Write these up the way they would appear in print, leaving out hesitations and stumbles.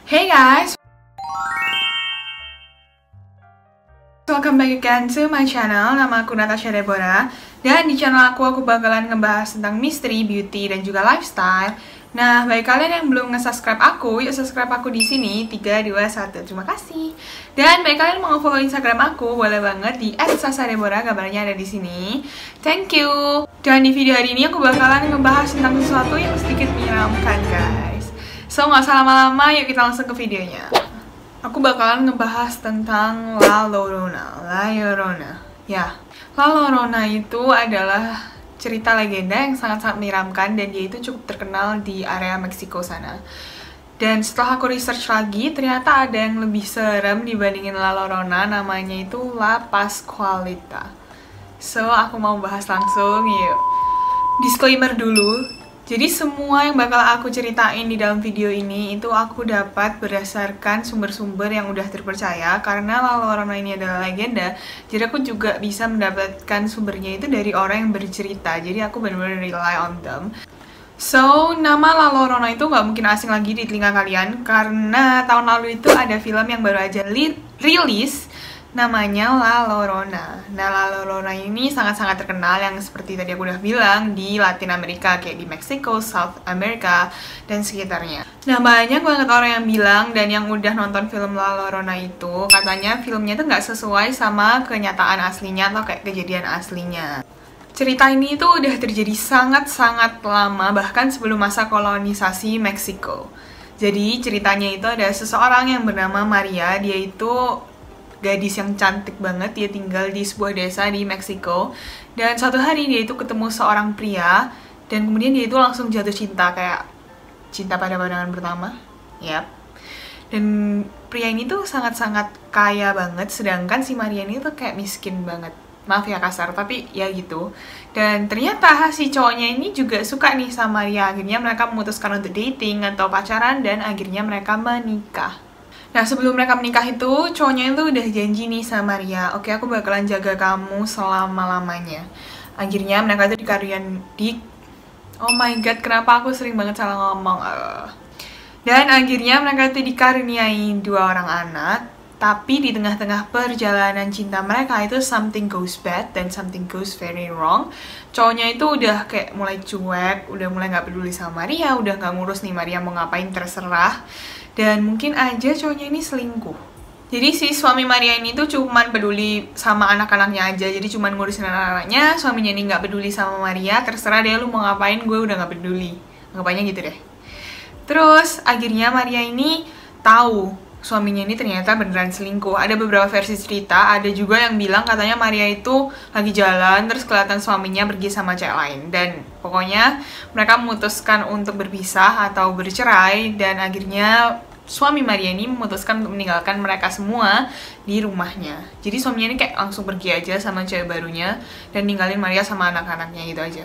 Hey guys, welcome back again to my channel. Nama aku Natasha Deborah. Dan di channel aku bakalan ngebahas tentang misteri, beauty, dan juga lifestyle. Nah, bagi kalian yang belum nge-subscribe aku, yuk subscribe aku di sini. 3, 2, 1, terima kasih. Dan bagi kalian mau follow Instagram aku, boleh banget di @sasadeborah, gambarnya ada di sini. Thank you. Dan di video hari ini aku bakalan ngebahas tentang sesuatu yang sedikit menyeramkan, guys. So, nggak usah lama-lama, yuk kita langsung ke videonya. Aku bakalan ngebahas tentang La Llorona. Ya, La Llorona itu adalah cerita legenda yang sangat-sangat menyeramkan dan dia itu cukup terkenal di area Meksiko sana. Dan setelah aku research lagi, ternyata ada yang lebih serem dibandingin La Llorona, namanya itu La Pascualita. So, aku mau bahas langsung, yuk. Disclaimer dulu. Jadi semua yang bakal aku ceritain di dalam video ini itu aku dapat berdasarkan sumber-sumber yang udah terpercaya. Karena La Llorona ini adalah legenda, jadi aku juga bisa mendapatkan sumbernya itu dari orang yang bercerita. Jadi aku benar-benar rely on them. So, nama La Llorona itu nggak mungkin asing lagi di telinga kalian, karena tahun lalu itu ada film yang baru aja rilis, namanya La Llorona. Nah, La Llorona ini sangat-sangat terkenal yang seperti tadi aku udah bilang di Latin Amerika, kayak di Meksiko, South America, dan sekitarnya. Nah, banyak banget orang yang bilang dan yang udah nonton film La Llorona itu, katanya filmnya tuh nggak sesuai sama kenyataan aslinya atau kayak kejadian aslinya. Cerita ini tuh udah terjadi sangat-sangat lama, bahkan sebelum masa kolonisasi Meksiko. Jadi ceritanya itu ada seseorang yang bernama Maria, dia itu gadis yang cantik banget, dia tinggal di sebuah desa di Meksiko. Dan suatu hari dia itu ketemu seorang pria, dan kemudian dia itu langsung jatuh cinta, kayak cinta pada pandangan pertama. Yap. Dan pria ini tuh sangat-sangat kaya banget, sedangkan si Maria ini tuh kayak miskin banget. Maaf ya kasar, tapi ya gitu. Dan ternyata si cowoknya ini juga suka nih sama Maria. Akhirnya mereka memutuskan untuk dating atau pacaran, dan akhirnya mereka menikah. Nah, sebelum mereka menikah itu, cowoknya itu udah janji nih sama Maria, oke, aku bakalan jaga kamu selama-lamanya. Akhirnya mereka itu oh my god, kenapa aku sering banget salah ngomong. Dan akhirnya mereka itu dikaruniai 2 orang anak. Tapi di tengah-tengah perjalanan cinta mereka itu something goes bad dan something goes very wrong. Cowoknya itu udah kayak mulai cuek, udah mulai gak peduli sama Maria, udah gak ngurus nih Maria mau ngapain, terserah. Dan mungkin aja cowoknya ini selingkuh. Jadi si suami Maria ini tuh cuman peduli sama anak-anaknya aja. Jadi cuman ngurusin anak-anaknya, suaminya ini gak peduli sama Maria, terserah deh lu mau ngapain, gue udah gak peduli. Anggapannya gitu deh. Terus akhirnya Maria ini tahu suaminya ini ternyata beneran selingkuh. Ada beberapa versi cerita, ada juga yang bilang katanya Maria itu lagi jalan terus kelihatan suaminya pergi sama cewek lain. Dan pokoknya mereka memutuskan untuk berpisah atau bercerai, dan akhirnya suami Maria ini memutuskan untuk meninggalkan mereka semua di rumahnya. Jadi suaminya ini kayak langsung pergi aja sama cewek barunya dan ninggalin Maria sama anak-anaknya gitu aja.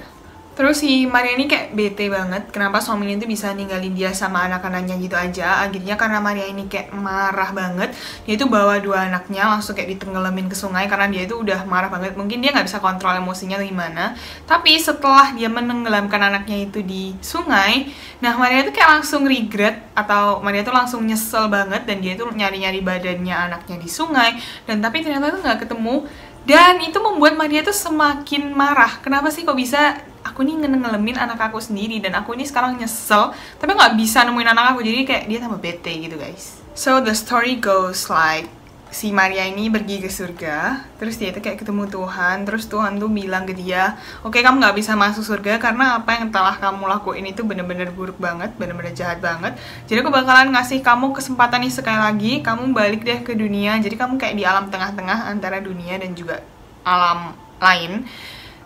Terus si Maria ini kayak bete banget, kenapa suaminya itu bisa ninggalin dia sama anak-anaknya gitu aja. Akhirnya karena Maria ini kayak marah banget, dia itu bawa 2 anaknya langsung kayak ditenggelamin ke sungai karena dia itu udah marah banget. Mungkin dia nggak bisa kontrol emosinya atau gimana. Tapi setelah dia menenggelamkan anaknya itu di sungai, nah Maria itu kayak langsung regret, atau Maria itu langsung nyesel banget, dan dia itu nyari-nyari badannya anaknya di sungai. Dan tapi ternyata itu nggak ketemu. Dan itu membuat Maria tuh semakin marah. Kenapa sih kok bisa aku nih ngelemin anak aku sendiri, dan aku ini sekarang nyesel tapi nggak bisa nemuin anak aku. Jadi kayak dia tambah bete gitu guys. So the story goes like si Maria ini pergi ke surga, terus dia itu kayak ketemu Tuhan, terus Tuhan tuh bilang ke dia, oke, kamu nggak bisa masuk surga karena apa yang telah kamu lakuin itu bener-bener buruk banget, bener-bener jahat banget. Jadi aku bakalan ngasih kamu kesempatan nih sekali lagi, kamu balik deh ke dunia. Jadi kamu kayak di alam tengah-tengah antara dunia dan juga alam lain.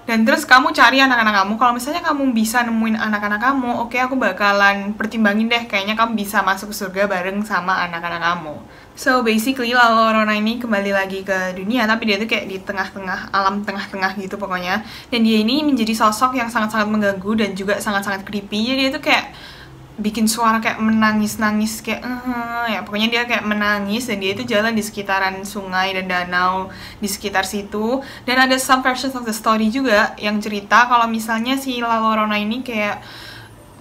Dan terus kamu cari anak-anak kamu. Kalau misalnya kamu bisa nemuin anak-anak kamu, oke, aku bakalan pertimbangin deh, kayaknya kamu bisa masuk ke surga bareng sama anak-anak kamu. So basically La Llorona ini kembali lagi ke dunia, tapi dia tuh kayak di tengah-tengah, alam tengah-tengah gitu pokoknya. Dan dia ini menjadi sosok yang sangat-sangat mengganggu dan juga sangat-sangat creepy. Jadi dia tuh kayak bikin suara kayak menangis-nangis, kayak ya pokoknya dia kayak menangis. Dan dia itu jalan di sekitaran sungai dan danau di sekitar situ. Dan ada some versions of the story juga yang cerita kalau misalnya si La Llorona ini kayak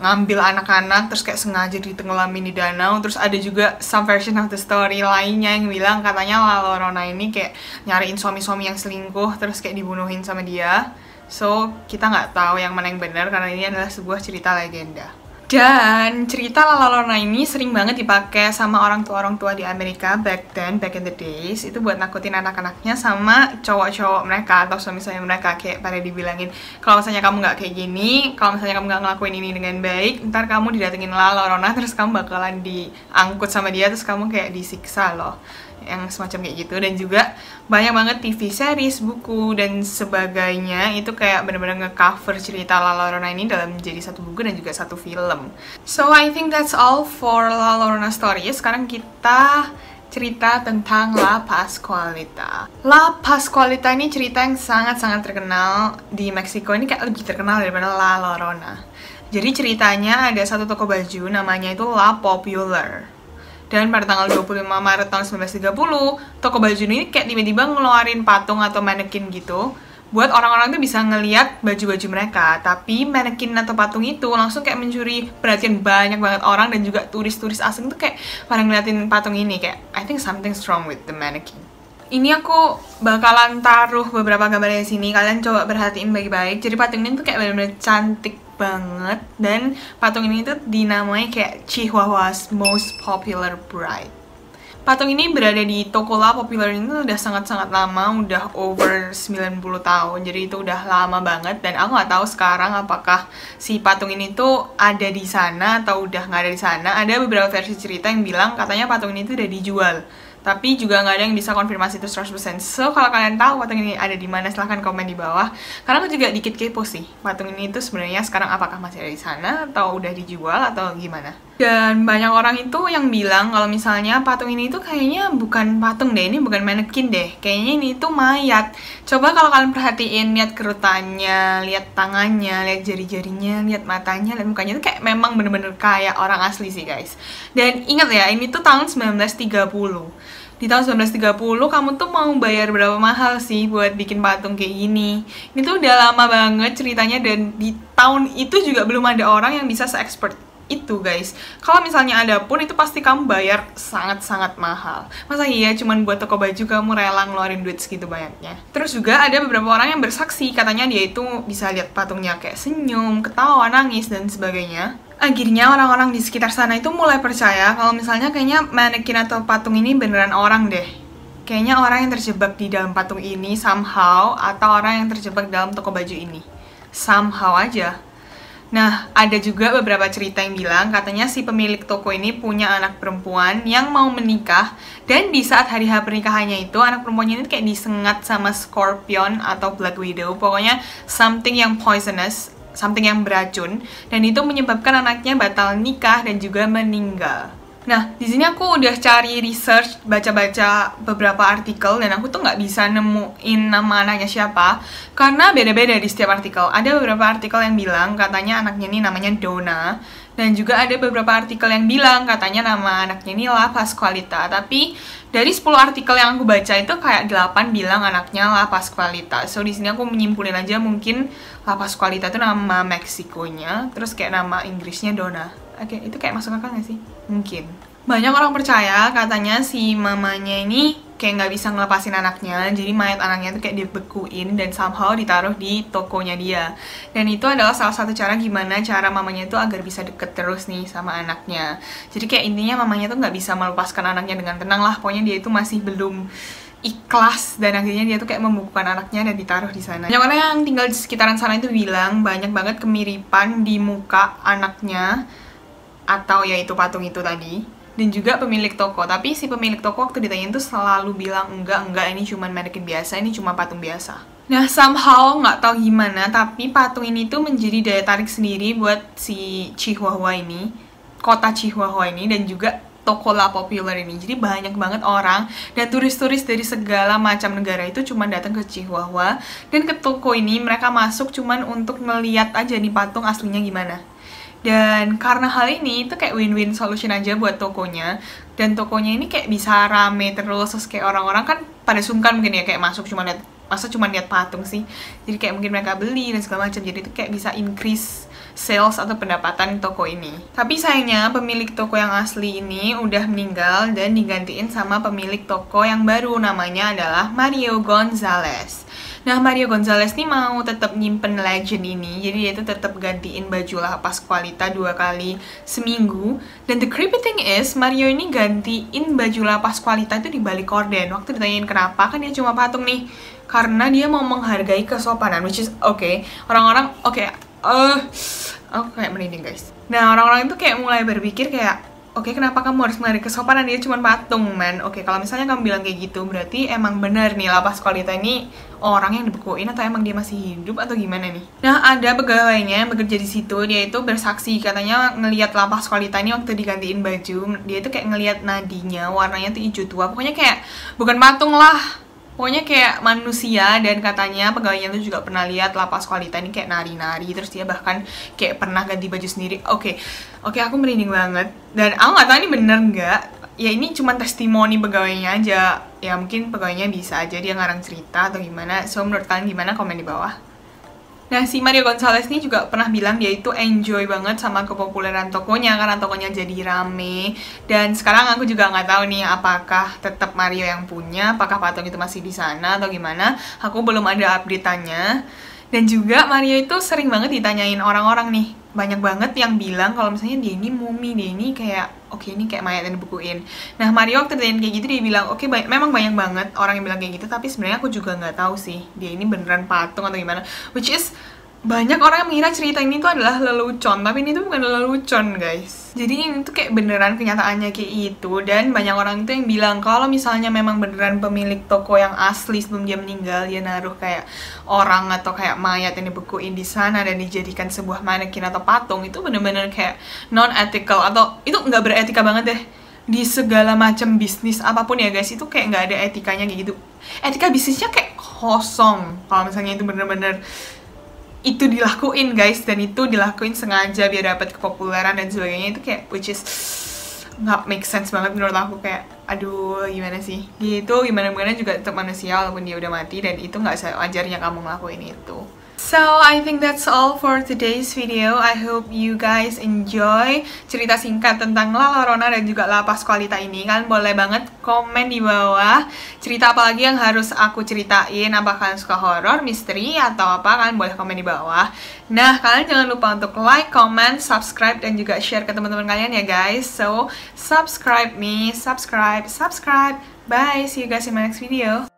ngambil anak-anak terus kayak sengaja ditenggelamin di danau. Terus ada juga some version of the story lainnya yang bilang katanya La Llorona ini kayak nyariin suami-suami yang selingkuh terus kayak dibunuhin sama dia. So kita nggak tahu yang mana yang benar karena ini adalah sebuah cerita legenda. Dan cerita La Llorona ini sering banget dipakai sama orang tua di Amerika back in the days. Itu buat nakutin anak-anaknya sama cowok-cowok mereka atau suami-suami mereka. Kayak pada dibilangin, kalau misalnya kamu nggak kayak gini, kalau misalnya kamu nggak ngelakuin ini dengan baik, ntar kamu didatengin La Llorona, terus kamu bakalan diangkut sama dia, terus kamu kayak disiksa loh. Yang semacam kayak gitu. Dan juga banyak banget TV series, buku, dan sebagainya itu kayak bener-bener nge-cover cerita La Llorona ini dalam menjadi satu buku dan juga satu film. So I think that's all for La Llorona story. Sekarang kita cerita tentang La Pascualita. La Pascualita ini cerita yang sangat-sangat terkenal di Meksiko. Ini kayak lebih terkenal daripada La Llorona. Jadi ceritanya ada satu toko baju namanya itu La Popular. Dan pada tanggal 25 Maret tahun 1930, toko baju ini kayak tiba-tiba ngeluarin patung atau manekin gitu buat orang-orang tuh bisa ngeliat baju-baju mereka. Tapi manekin atau patung itu langsung kayak mencuri perhatian banyak banget orang dan juga turis-turis asing tuh kayak pada ngeliatin patung ini. Kayak, I think something's wrong with the mannequin. Ini aku bakalan taruh beberapa gambarnya di sini. Kalian coba perhatiin baik-baik. Jadi patung ini tuh kayak bener-bener cantik banget, dan patung ini tuh dinamai kayak Chihuahua's most popular bride. Patung ini berada di toko La Popular ini udah sangat-sangat lama, udah over 90 tahun, jadi itu udah lama banget. Dan aku nggak tahu sekarang apakah si patung ini tuh ada di sana atau udah nggak ada di sana. Ada beberapa versi cerita yang bilang katanya patung ini tuh udah dijual, tapi juga nggak ada yang bisa konfirmasi itu 100%. So, kalau kalian tahu patung ini ada di mana, silahkan komen di bawah. Karena aku juga dikit kepo sih, patung ini itu sebenarnya sekarang apakah masih ada di sana, atau udah dijual, atau gimana. Dan banyak orang itu yang bilang kalau misalnya patung ini tuh kayaknya bukan patung deh, ini bukan manekin deh. Kayaknya ini tuh mayat. Coba kalau kalian perhatiin, lihat kerutannya, lihat tangannya, lihat jari-jarinya, lihat matanya, lihat mukanya itu kayak memang bener-bener kayak orang asli sih guys. Dan ingat ya, ini tuh tahun 1930. Di tahun 1930 kamu tuh mau bayar berapa mahal sih buat bikin patung kayak gini? Ini tuh udah lama banget ceritanya, dan di tahun itu juga belum ada orang yang bisa se-expert itu guys. Kalau misalnya ada pun itu pasti kamu bayar sangat-sangat mahal. Masa iya cuman buat toko baju kamu rela ngeluarin duit segitu banyaknya? Terus juga ada beberapa orang yang bersaksi katanya dia itu bisa lihat patungnya kayak senyum, ketawa, nangis, dan sebagainya. Akhirnya orang-orang di sekitar sana itu mulai percaya kalau misalnya kayaknya manekin atau patung ini beneran orang deh. Kayaknya orang yang terjebak di dalam patung ini somehow, atau orang yang terjebak dalam toko baju ini. Somehow aja. Nah, ada juga beberapa cerita yang bilang katanya si pemilik toko ini punya anak perempuan yang mau menikah, dan di saat hari H pernikahannya itu anak perempuannya ini kayak disengat sama Scorpion atau Black Widow. Pokoknya something yang poisonous, something yang beracun, dan itu menyebabkan anaknya batal nikah dan juga meninggal. Nah, di sini aku udah cari research, baca-baca beberapa artikel, dan aku tuh nggak bisa nemuin nama anaknya siapa, karena beda-beda di setiap artikel. Ada beberapa artikel yang bilang katanya anaknya ini namanya Donna, dan juga ada beberapa artikel yang bilang katanya nama anaknya ini La Pascualita. Tapi dari 10 artikel yang aku baca itu kayak 8 bilang anaknya La Pascualita. So di sini aku menyimpulin aja mungkin La Pascualita itu nama Meksikonya, terus kayak nama Inggrisnya Donna. Oke, itu kayak masuk akal nggak sih? Mungkin. Banyak orang percaya katanya si mamanya ini kayak nggak bisa ngelepasin anaknya, jadi mayat anaknya tuh kayak dibekuin dan somehow ditaruh di tokonya dia. Dan itu adalah salah satu cara gimana cara mamanya itu agar bisa deket terus nih sama anaknya. Jadi kayak intinya mamanya tuh nggak bisa melepaskan anaknya dengan tenang lah, pokoknya dia itu masih belum ikhlas, dan akhirnya dia tuh kayak membukukan anaknya dan ditaruh di sana. Banyak orang yang tinggal di sekitaran sana itu bilang banyak banget kemiripan di muka anaknya, atau yaitu patung itu tadi, dan juga pemilik toko. Tapi si pemilik toko waktu ditanyain tuh selalu bilang enggak, ini cuma manekin biasa, ini cuma patung biasa. Nah, somehow nggak tahu gimana, tapi patung ini tuh menjadi daya tarik sendiri buat si Chihuahua ini, kota Chihuahua ini, dan juga toko La Popular ini. Jadi banyak banget orang dan turis-turis dari segala macam negara itu cuma datang ke Chihuahua, dan ke toko ini mereka masuk cuman untuk ngeliat aja nih patung aslinya gimana. Dan karena hal ini itu kayak win-win solution aja buat tokonya, dan tokonya ini kayak bisa rame terus kayak orang-orang kan pada sungkan mungkin ya kayak masuk cuma lihat, masa cuma lihat patung sih, jadi kayak mungkin mereka beli dan segala macam. Jadi itu kayak bisa increase sales atau pendapatan toko ini. Tapi sayangnya pemilik toko yang asli ini udah meninggal dan digantiin sama pemilik toko yang baru, namanya adalah Mario Gonzalez. Nah, Mario Gonzalez nih mau tetap nyimpen legend ini, jadi dia itu tetap gantiin baju lapas Squalita 2 kali seminggu. Dan the creepy thing is, Mario ini gantiin baju lapas Squalita itu di balik korden. Waktu ditanyain kenapa, kan dia cuma patung nih, karena dia mau menghargai kesopanan, which is okay. Orang-orang aku kayak merinding guys. Nah, orang-orang itu kayak mulai berpikir kayak, oke, kenapa kamu harus menghargai kesopanan? Dia cuma patung, man. Oke, kalau misalnya kamu bilang kayak gitu, berarti emang benar nih lapas Squalita ini orang yang dibekuin atau emang dia masih hidup atau gimana nih? Nah, ada pegawainya yang bekerja di situ, dia itu bersaksi katanya ngelihat lapas Squalita ini waktu digantiin baju, dia itu kayak ngelihat nadinya, warnanya tuh hijau tua. Pokoknya kayak bukan patung lah. Pokoknya kayak manusia, dan katanya pegawainya tuh juga pernah lihat lapas Squalita ini kayak nari-nari, terus dia bahkan kayak pernah ganti baju sendiri. Oke, aku merinding banget. Dan aku nggak tahu ini bener nggak. Ya ini cuma testimoni pegawainya aja. Ya mungkin pegawainya bisa aja dia ngarang cerita atau gimana. So menurut kalian gimana? Komen di bawah. Nah, si Mario Gonzalez ini juga pernah bilang dia itu enjoy banget sama kepopuleran tokonya karena tokonya jadi rame. Dan sekarang aku juga nggak tahu nih apakah tetap Mario yang punya, apakah patung itu masih di sana atau gimana. Aku belum ada update-nya. Dan juga Mario itu sering banget ditanyain orang-orang nih. Banyak banget yang bilang kalau misalnya dia ini mumi, dia ini kayak oke, ini kayak mayat yang dibukuin. Nah, Mario waktu ditanyain kayak gitu dia bilang, oke, memang banyak banget orang yang bilang kayak gitu, tapi sebenarnya aku juga nggak tahu sih dia ini beneran patung atau gimana. Which is banyak orang yang mengira cerita ini tuh adalah lelucon, tapi ini tuh bukan lelucon guys. Jadi ini tuh kayak beneran kenyataannya kayak itu. Dan banyak orang itu yang bilang kalau misalnya memang beneran pemilik toko yang asli sebelum dia meninggal, dia naruh kayak orang atau kayak mayat yang dibekuin di sana dan dijadikan sebuah manekin atau patung, itu bener-bener kayak non-ethical, atau itu nggak beretika banget deh. Di segala macam bisnis apapun ya guys, itu kayak nggak ada etikanya kayak gitu. Etika bisnisnya kayak kosong kalau misalnya itu bener-bener itu dilakuin guys, dan itu dilakuin sengaja biar dapat kepopuleran dan sebagainya. Itu kayak which is nggak make sense banget menurut aku. Kayak aduh, gimana sih, dia itu gimana juga tetap manusia walaupun dia udah mati, dan itu nggak sewajarnya kamu ngelakuin itu. So, I think that's all for today's video. I hope you guys enjoy cerita singkat tentang La Llorona dan juga lapas Squalita ini. Kalian boleh banget komen di bawah cerita apa lagi yang harus aku ceritain. Apakah kalian suka horor, misteri, atau apa? Kalian boleh komen di bawah. Nah, kalian jangan lupa untuk like, comment, subscribe, dan juga share ke teman-teman kalian ya guys. So, subscribe me, subscribe. Bye, see you guys in my next video.